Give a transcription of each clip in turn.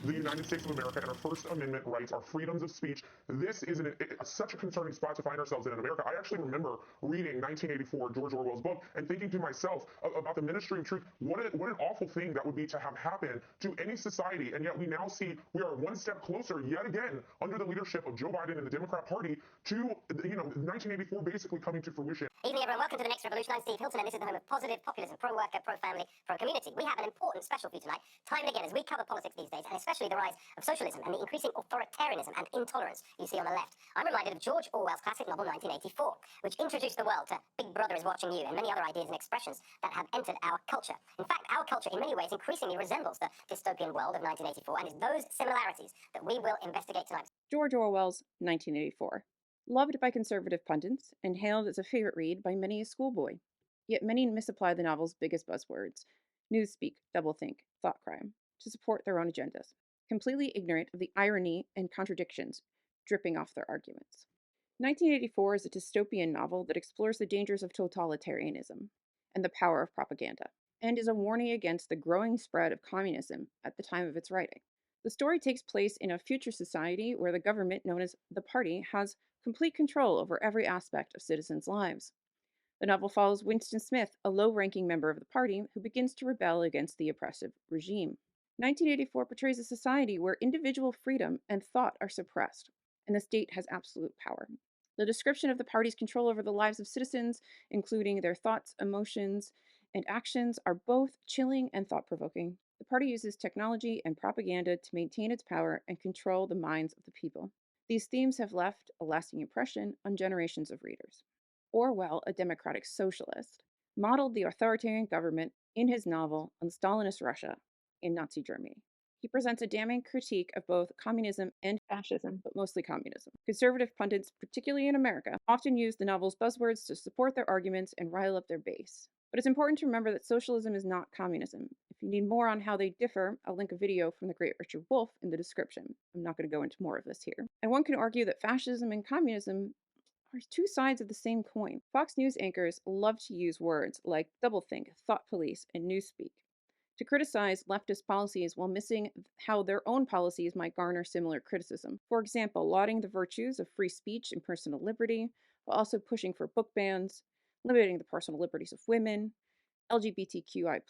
the United States of America and our First Amendment rights, our freedoms of speech. This is such a concerning spot to find ourselves in America. I actually remember reading 1984, George Orwell's book, and thinking to myself about the Ministry of Truth. What an awful thing that would be to have happen to any society, and yet we now see we are one step closer yet again under the leadership of Joe Biden and the Democrat Party to 1984 basically coming to fruition. Evening everyone, welcome to the next revolution. I'm Steve Hilton and this is the home of positive populism, pro-worker, pro-family, pro-community. We have an important special for you tonight, time and again as we cover politics these days, and especially the rise of socialism and the increasing authoritarianism and intolerance you see on the left. I'm reminded of George Orwell's classic novel 1984, which introduced the world to Big Brother is watching you and many other ideas and expressions that have entered our culture. In fact, our culture in many ways increasingly resembles the dystopian world of 1984, and it's those similarities that we will investigate tonight. George Orwell's 1984. Loved by conservative pundits and hailed as a favorite read by many a schoolboy. Yet many misapply the novel's biggest buzzwords, newspeak, doublethink, thought crime, to support their own agendas, completely ignorant of the irony and contradictions dripping off their arguments. 1984 is a dystopian novel that explores the dangers of totalitarianism and the power of propaganda, and is a warning against the growing spread of communism at the time of its writing. The story takes place in a future society where the government, known as the Party, has complete control over every aspect of citizens' lives. The novel follows Winston Smith, a low-ranking member of the party who begins to rebel against the oppressive regime. 1984 portrays a society where individual freedom and thought are suppressed, and the state has absolute power. The description of the party's control over the lives of citizens, including their thoughts, emotions, and actions, are both chilling and thought-provoking. The party uses technology and propaganda to maintain its power and control the minds of the people. These themes have left a lasting impression on generations of readers. Orwell, a democratic socialist, modeled the authoritarian government in his novel on Stalinist Russia in Nazi Germany. He presents a damning critique of both communism and fascism, but mostly communism. Conservative pundits, particularly in America, often use the novel's buzzwords to support their arguments and rile up their base. But it's important to remember that socialism is not communism. If you need more on how they differ, I'll link a video from the great Richard Wolff in the description. I'm not going to go into more of this here. And one can argue that fascism and communism are two sides of the same coin. Fox News anchors love to use words like doublethink, thought police, and newspeak to criticize leftist policies while missing how their own policies might garner similar criticism. For example, lauding the virtues of free speech and personal liberty, while also pushing for book bans, limiting the personal liberties of women, LGBTQI+,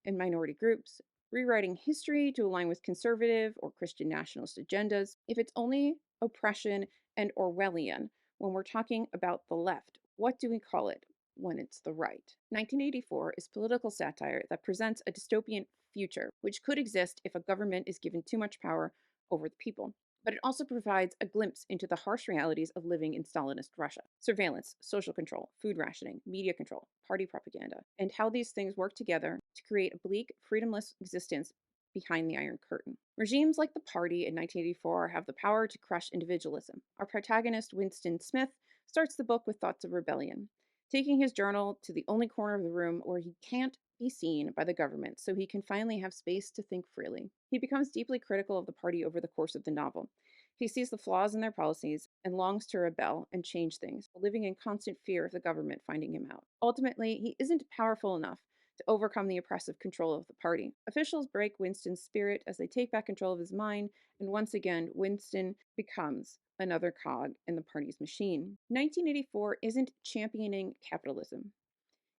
and minority groups, rewriting history to align with conservative or Christian nationalist agendas. If it's only oppression and Orwellian when we're talking about the left, what do we call it when it's the right? 1984 is political satire that presents a dystopian future, which could exist if a government is given too much power over the people. But it also provides a glimpse into the harsh realities of living in Stalinist Russia. Surveillance, social control, food rationing, media control, party propaganda, and how these things work together to create a bleak, freedomless existence behind the Iron Curtain. Regimes like the Party in 1984 have the power to crush individualism. Our protagonist, Winston Smith, starts the book with thoughts of rebellion, taking his journal to the only corner of the room where he can't be seen by the government so he can finally have space to think freely. He becomes deeply critical of the party over the course of the novel. He sees the flaws in their policies and longs to rebel and change things, living in constant fear of the government finding him out. Ultimately, he isn't powerful enough to overcome the oppressive control of the party. Officials break Winston's spirit as they take back control of his mind, and once again, Winston becomes another cog in the party's machine. 1984 isn't championing capitalism.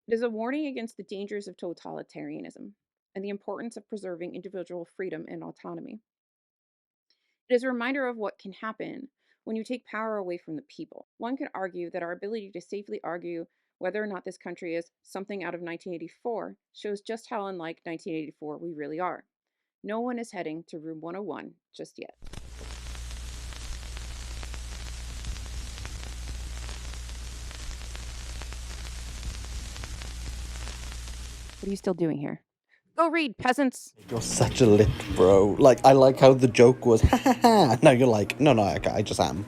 It is a warning against the dangers of totalitarianism and the importance of preserving individual freedom and autonomy. It is a reminder of what can happen when you take power away from the people. One could argue that our ability to safely argue whether or not this country is something out of 1984 shows just how unlike 1984 we really are. No one is heading to room 101 just yet. What are you still doing here? Go read, peasants! You're such a lit bro. Like, I like how the joke was, ha ha ha. Now you're like, no, I just am.